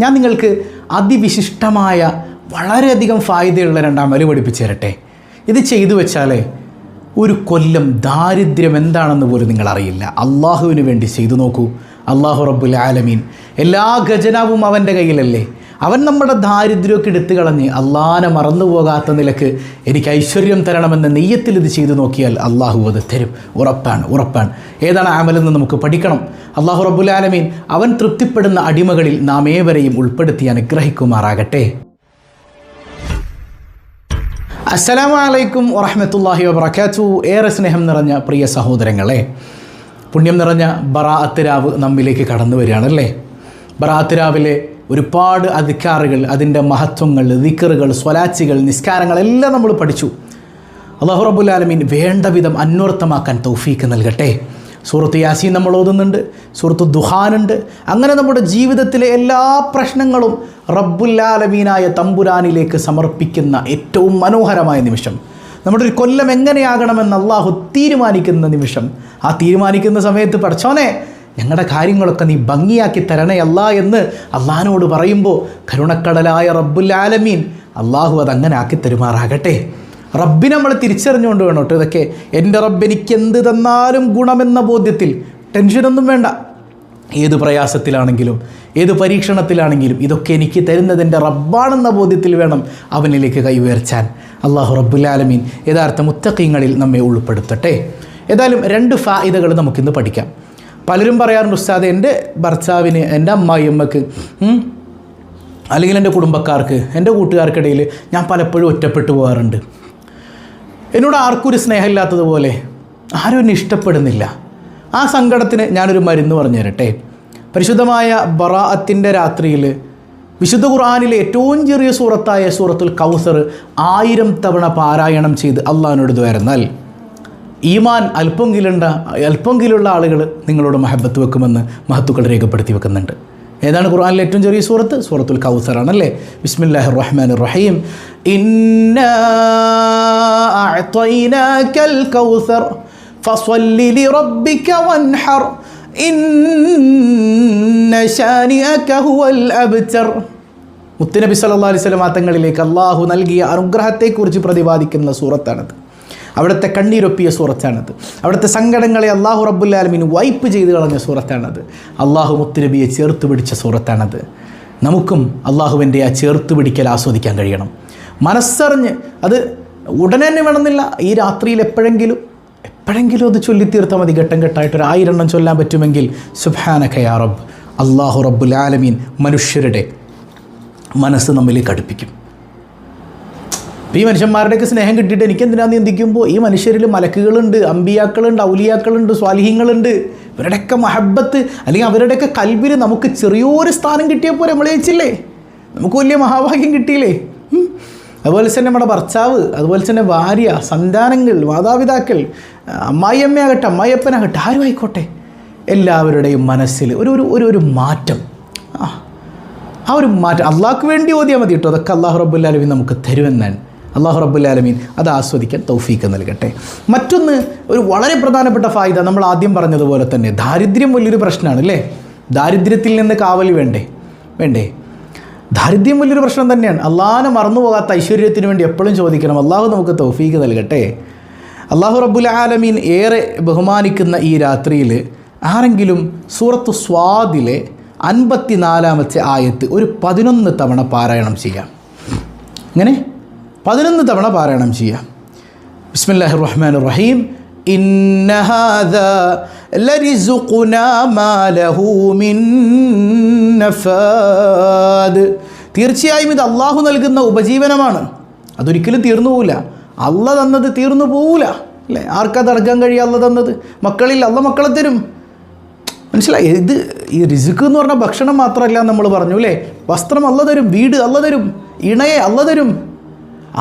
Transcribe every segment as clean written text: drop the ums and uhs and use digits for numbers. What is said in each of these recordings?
ഞാൻ നിങ്ങൾക്ക് അതിവിശിഷ്ടമായ വളരെയധികം ഫായിദയുള്ള 2 അമല് പഠിപ്പിച്ചു തരട്ടെ. ഇത് ചെയ്തു വെച്ചാൽ ഒരു കൊല്ലം ദാരിദ്ര്യം എന്താണെന്ന് പോലും നിങ്ങളറിയില്ല. അള്ളാഹുവിന് വേണ്ടി ചെയ്തു നോക്കൂ. അള്ളാഹു റബ്ബുൽ ആലമീൻ, എല്ലാ ഖജനാവും അവൻ്റെ കയ്യിലല്ലേ. അവൻ നമ്മുടെ ദാരിദ്ര്യമൊക്കെ എടുത്തു കളഞ്ഞ് അള്ളാഹനെ മറന്നു പോകാത്ത നിലക്ക് എനിക്ക് ഐശ്വര്യം തരണമെന്ന നെയ്യത്തിൽ ഇത് ചെയ്തു നോക്കിയാൽ അള്ളാഹു അത് തരും. ഉറപ്പാണ്. ഏതാണ് അമലെന്ന് നമുക്ക് പഠിക്കണം. അള്ളാഹു റബ്ബുൽ ആലമീൻ അവൻ തൃപ്തിപ്പെടുന്ന അടിമകളിൽ നാം ഏവരെയും ഉൾപ്പെടുത്തി അനുഗ്രഹിക്കുമാറാകട്ടെ. അസ്സലാമു അലൈക്കും വറഹ്മത്തുള്ളാഹി വബറകാതുഹു. ഏറെ സ്നേഹം നിറഞ്ഞ പ്രിയ സഹോദരങ്ങളെ, പുണ്യം നിറഞ്ഞ ബറാഅത്ത് രാവ് നമ്മിലേക്ക് കടന്നു വരികയാണല്ലേ. ബറാഅത്ത് രാവിലെ ഒരുപാട് അദ്കാറുകൾ, അതിൻ്റെ മഹത്വങ്ങൾ, ദിക്റുകൾ, സ്വലാത്തുകൾ, നിസ്കാരങ്ങളെല്ലാം നമ്മൾ പഠിച്ചു. അല്ലാഹു റബ്ബുൽ ആലമീൻ വേണ്ട വിധം അന്വർത്ഥമാക്കാൻ തൗഫീക്ക് നൽകട്ടെ. സൂറത്ത് യാസീൻ നമ്മൾ ഓതുന്നുണ്ട്, സൂറത്ത് ദുഹാനുണ്ട്. അങ്ങനെ നമ്മുടെ ജീവിതത്തിലെ എല്ലാ പ്രശ്നങ്ങളും റബ്ബുൽ ആലമീനായ തമ്പുരാനിലേക്ക് സമർപ്പിക്കുന്ന ഏറ്റവും മനോഹരമായ നിമിഷം, നമ്മുടെ ഒരു കൊല്ലം എങ്ങനെയാകണമെന്ന് അള്ളാഹു തീരുമാനിക്കുന്ന നിമിഷം. ആ തീരുമാനിക്കുന്ന സമയത്ത് പടച്ചോനെ ഞങ്ങളുടെ കാര്യങ്ങളൊക്കെ നീ ഭംഗിയാക്കി തരണേ അല്ലാ എന്ന് അള്ളാഹിനോട് പറയുമ്പോൾ കരുണക്കടലായ റബ്ബുൽ ആലമീൻ അള്ളാഹു അതങ്ങനെ ആക്കി തരുമാറാകട്ടെ. റബ്ബിനെ നമ്മൾ തിരിച്ചറിഞ്ഞുകൊണ്ട് വേണം കേട്ടോ ഇതൊക്കെ. എൻ്റെ റബ്ബ് എനിക്ക് എന്ത് തന്നാലും ഗുണമെന്ന ബോധ്യത്തിൽ, ടെൻഷനൊന്നും വേണ്ട. ഏത് പ്രയാസത്തിലാണെങ്കിലും ഏത് പരീക്ഷണത്തിലാണെങ്കിലും ഇതൊക്കെ എനിക്ക് തരുന്നത് എൻ്റെ റബ്ബാണെന്ന ബോധ്യത്തിൽ വേണം അവനിലേക്ക് കൈ-ഉയർത്താൻ. അള്ളാഹു റബ്ബുൽ ആലമീൻ യഥാർത്ഥ മുത്തഖീങ്ങളിൽ നമ്മെ ഉൾപ്പെടുത്തട്ടെ. ഏതായാലും 2 ഫായിദകൾ നമുക്കിന്ന് പഠിക്കാം. പലരും പറയാറുണ്ട്, ഉസ്താദ് എൻ്റെ ഭർത്താവിന്, എൻ്റെ അമ്മായിയമ്മക്ക്, അല്ലെങ്കിൽ എൻ്റെ കുടുംബക്കാർക്ക്, എൻ്റെ കൂട്ടുകാർക്കിടയിൽ ഞാൻ പലപ്പോഴും ഒറ്റപ്പെട്ടു പോകാറുണ്ട്. എന്നോട് ആർക്കും ഒരു സ്നേഹമില്ലാത്തതുപോലെ, ആരും എന്നെ ഇഷ്ടപ്പെടുന്നില്ല. ആ സങ്കടത്തിന് ഞാനൊരു മരുന്ന് പറഞ്ഞു തരട്ടെ. പരിശുദ്ധമായ ബറാഅത്തിൻ്റെ രാത്രിയിൽ വിശുദ്ധ ഖുർആനിലെ ഏറ്റവും ചെറിയ സൂറത്തായ സൂറത്തുൽ കൗസർ 1000 തവണ പാരായണം ചെയ്ത് അള്ളാഹിനോട് ദ്വാരുന്നാൽ ഈമാൻ അല്പമെങ്കിലുള്ള ആളുകൾ നിങ്ങളോട് മഹബത്ത് വെക്കുമെന്ന് മഹത്തുക്കൾ രേഖപ്പെടുത്തി വെക്കുന്നുണ്ട്. ഏതാണ് ഖുർആനിലെ ഏറ്റവും ചെറിയ സൂറത്ത്? സൂറത്തുൽ കൗസർ ആണല്ലേ. ബിസ്മില്ലാഹിർ റഹ്മാനിർ റഹീം. ഇന്നാ അഅ്തൈനാകൽ കൗസർ ഫസ്വല്ലി ലിറബ്ബിക വൻഹർ ഇന്ന ശാനിഅക ഹുവൽ അബ്തർ. മുത്തുനബി സല്ലല്ലാഹു അലൈഹി വസല്ലം തങ്ങളിലേക്ക് അള്ളാഹു നൽകിയ അനുഗ്രഹത്തെക്കുറിച്ച് പ്രതിപാദിക്കുന്ന സൂറത്താണത്. അവിടുത്തെ കണ്ണീരൊപ്പിയ സൂറത്താണത്. അവിടുത്തെ സങ്കടങ്ങളെ അള്ളാഹു റബ്ബുൽ ആലമീൻ വൈപ്പ് ചെയ്ത് കളഞ്ഞ സൂറത്താണത്. അള്ളാഹു മുത്തുനബിയെ ചേർത്ത് പിടിച്ച സൂറത്താണത്. നമുക്കും അള്ളാഹുവിൻ്റെ ആ ചേർത്ത് പിടിക്കൽ ആസ്വദിക്കാൻ കഴിയണം. മനസ്സറിഞ്ഞ്, അത് ഉടനെ തന്നെ വേണമെന്നില്ല, ഈ രാത്രിയിൽ എപ്പോഴെങ്കിലും അത് ചൊല്ലിത്തീർത്താൽ മതി. ഘട്ടം ഘട്ടമായിട്ട് 1000 എണ്ണം ചൊല്ലാൻ പറ്റുമെങ്കിൽ സുബ്ഹാനക യാ റബ്ബ്. അള്ളാഹു റബ്ബുൽ ആലമീൻ മനുഷ്യരുടെ മനസ്സ് നമ്മിലേക്ക് അടുപ്പിക്കും. ഈ മനുഷ്യന്മാരുടെയൊക്കെ സ്നേഹം കിട്ടിയിട്ട് എനിക്കെന്തിനാന്ന് ചിന്തിക്കുമ്പോൾ ഈ മനുഷ്യരിൽ മലക്കുകളുണ്ട്, അമ്പിയാക്കളുണ്ട്, ഔലിയാക്കളുണ്ട്, സ്വാലിഹീങ്ങളുണ്ട്. ഇവരുടെയൊക്കെ മഹബത്ത് അല്ലെങ്കിൽ അവരുടെയൊക്കെ കൽബിൽ നമുക്ക് ചെറിയൊരു സ്ഥാനം കിട്ടിയപ്പോൾ നമ്മൾ ജയിച്ചില്ലേ? നമുക്ക് വലിയ മഹാഭാഗ്യം കിട്ടിയില്ലേ? അതുപോലെ തന്നെ നമ്മുടെ ഭർത്താവ്, അതുപോലെ തന്നെ ഭാര്യ, സന്താനങ്ങൾ, മാതാപിതാക്കൾ, അമ്മായിയമ്മയാകട്ടെ, അമ്മായിയപ്പനാകട്ടെ, ആരും ആയിക്കോട്ടെ, എല്ലാവരുടെയും മനസ്സിൽ ഒരു മാറ്റം, ആ ഒരു മാറ്റം അള്ളാഹ്ക്ക് വേണ്ടി ഓതിയാൽ മതി കേട്ടോ. അതൊക്കെ അള്ളാഹു റബ്ബുൽ ആലമീൻ നമുക്ക് തരുമെന്നാണ്. അള്ളാഹു റബ്ബുൽ ആലമീൻ അത് ആസ്വദിക്കാൻ തൗഫീക്ക് നൽകട്ടെ. മറ്റൊന്ന്, ഒരു വളരെ പ്രധാനപ്പെട്ട ഫായിദ, നമ്മൾ ആദ്യം പറഞ്ഞതുപോലെ തന്നെ ദാരിദ്ര്യം വലിയൊരു പ്രശ്നമാണ് അല്ലേ. ദാരിദ്ര്യത്തിൽ നിന്ന് കാവൽ വേണ്ടേ? ദാരിദ്ര്യം വലിയൊരു പ്രശ്നം തന്നെയാണ്. അള്ളാഹിനെ മറന്നു പോകാത്ത ഐശ്വര്യത്തിന് വേണ്ടി എപ്പോഴും ചോദിക്കണം. അള്ളാഹു നമുക്ക് തൗഫീക്ക് നൽകട്ടെ. അള്ളാഹു റബ്ബുൽ ആലമീൻ ഏറെ ബഹുമാനിക്കുന്ന ഈ രാത്രിയിൽ ആരെങ്കിലും സൂറത്തു സ്വാദിലെ 54-ാമത്തെ ആയത്ത് ഒരു 11 തവണ പാരായണം ചെയ്യാം. ഇങ്ങനെ 11 തവണ പാരായണം ചെയ്യാം. ബിസ്മില്ലാഹിർ റഹ്മാനിർ റഹീം. ഇന്ന ഹാദാ ലരിസുഖുനാ മാ ലഹു മിൻ നഫാദ്. തീർച്ചയായും ഇത് അള്ളാഹു നൽകുന്ന ഉപജീവനമാണ്. അതൊരിക്കലും തീർന്നു പോവില്ല. അള്ള തന്നത് തീർന്നു പോവില്ല അല്ലേ? ആർക്കത് അടക്കാൻ കഴിയുക? അള്ള തന്നത് മക്കളിൽ അള്ള മക്കളെ തരും. മനസ്സിലായി? ഈ റിസ്ക് എന്ന് പറഞ്ഞാൽ ഭക്ഷണം മാത്രമല്ല നമ്മൾ പറഞ്ഞു അല്ലേ. വസ്ത്രം അള്ള തരും, വീട് അള്ള തരും, ഇണയെ അള്ള തരും.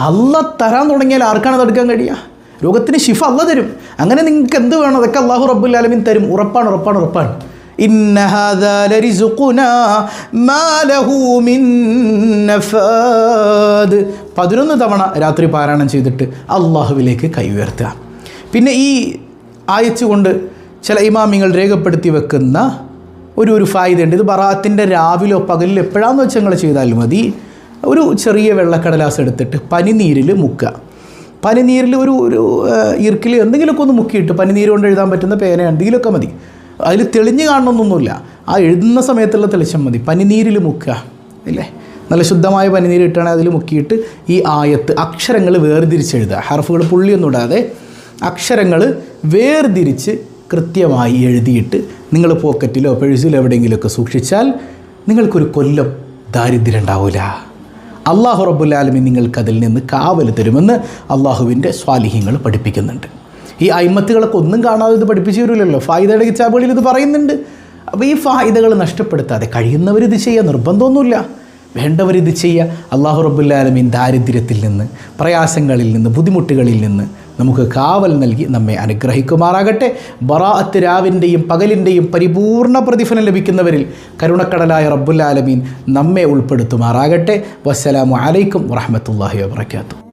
അള്ള തരാൻ തുടങ്ങിയാൽ ആർക്കാണ് തടുക്കാൻ കഴിയുക? രോഗത്തിന് ശിഫ അള്ള തരും. അങ്ങനെ നിങ്ങൾക്ക് എന്ത് വേണം അതൊക്കെ അള്ളാഹു റബ്ബുൽ ആലമീൻ തരും. ഉറപ്പാണ്. ഇന്ന ഹാദാ ലരിസുഖുനാ മാ ലഹു മിൻ നഫാദ്. 11 തവണ രാത്രി പാരായണം ചെയ്തിട്ട് അള്ളാഹുവിലേക്ക് കൈ ഉയർത്തുക. പിന്നെ ഈ ആയത്ത് കൊണ്ട് ചില ഇമാമിങ്ങൾ രേഖപ്പെടുത്തി വെക്കുന്ന ഒരു ഫായിദയുണ്ട്. ഇത് ബറാഅത്തിൻ്റെ രാവിലോ പകലിലോ എപ്പോഴാണെന്ന് വെച്ചാൽ നിങ്ങൾ ചെയ്താലും മതി. ഒരു ചെറിയ വെള്ളക്കടലാസ് എടുത്തിട്ട് പനിനീരിൽ മുക്കുക. പനിനീരിൽ ഒരു ഈർക്കിൽ എന്തെങ്കിലുമൊക്കെ ഒന്ന് മുക്കിയിട്ട്, പനിനീര് കൊണ്ട് എഴുതാൻ പറ്റുന്ന പേന എന്തെങ്കിലുമൊക്കെ മതി. അതിൽ തെളിഞ്ഞ് കാണണമെന്നൊന്നുമില്ല, ആ എഴുതുന്ന സമയത്തുള്ള തെളിച്ചം മതി. പനിനീരിൽ മുക്കുക ഇല്ലേ, നല്ല ശുദ്ധമായ പനിനീര് ഇട്ടാണെങ്കിൽ അതിൽ മുക്കിയിട്ട് ഈ ആയത്ത് അക്ഷരങ്ങൾ വേർതിരിച്ചെഴുതുക. ഹർഫുകൾ പുള്ളിയൊന്നും ഇടാതെ അക്ഷരങ്ങൾ വേർതിരിച്ച് കൃത്യമായി എഴുതിയിട്ട് നിങ്ങൾ പോക്കറ്റിലോ പേഴ്സിലോ എവിടെയെങ്കിലുമൊക്കെ സൂക്ഷിച്ചാൽ നിങ്ങൾക്കൊരു കൊല്ലം ദാരിദ്ര്യം ഉണ്ടാവില്ല. അള്ളാഹു റബ്ബുൽ ആലമീൻ നിങ്ങൾക്കതിൽ നിന്ന് കാവൽ തരുമെന്ന് അള്ളാഹുവിൻ്റെ സ്വാലിഹ്യങ്ങൾ പഠിപ്പിക്കുന്നുണ്ട്. ഈ അയിമത്തുകളൊക്കെ ഒന്നും കാണാതെ ഇത് പഠിപ്പിച്ചു തരില്ലല്ലോ. ഫായിദയുടെ കിതാബുകളിൽ ഇത് പറയുന്നുണ്ട്. അപ്പോൾ ഈ ഫായിദകൾ നഷ്ടപ്പെടുത്താതെ കഴിയുന്നവരിത് ചെയ്യുക, നിർബന്ധമൊന്നുമില്ല, വേണ്ടവരിത് ചെയ്യുക. അള്ളാഹു റബ്ബുൽ ആലമീൻ ദാരിദ്ര്യത്തിൽ നിന്ന്, പ്രയാസങ്ങളിൽ നിന്ന്, ബുദ്ധിമുട്ടുകളിൽ നിന്ന് നമുക്ക് കാവൽ നൽകി നമ്മെ അനുഗ്രഹിക്കുമാറാകട്ടെ. ബറാഅത്ത് രാവിൻ്റെയും പകലിൻ്റെയും പരിപൂർണ പ്രതിഫലം ലഭിക്കുന്നവരിൽ കരുണക്കടലായ റബ്ബുൽ ആലമീൻ നമ്മെ ഉൾപ്പെടുത്തുമാറാകട്ടെ. വസ്സലാമു അലൈക്കും വറഹ്മത്തുള്ളാഹി വബറകാതുഹു.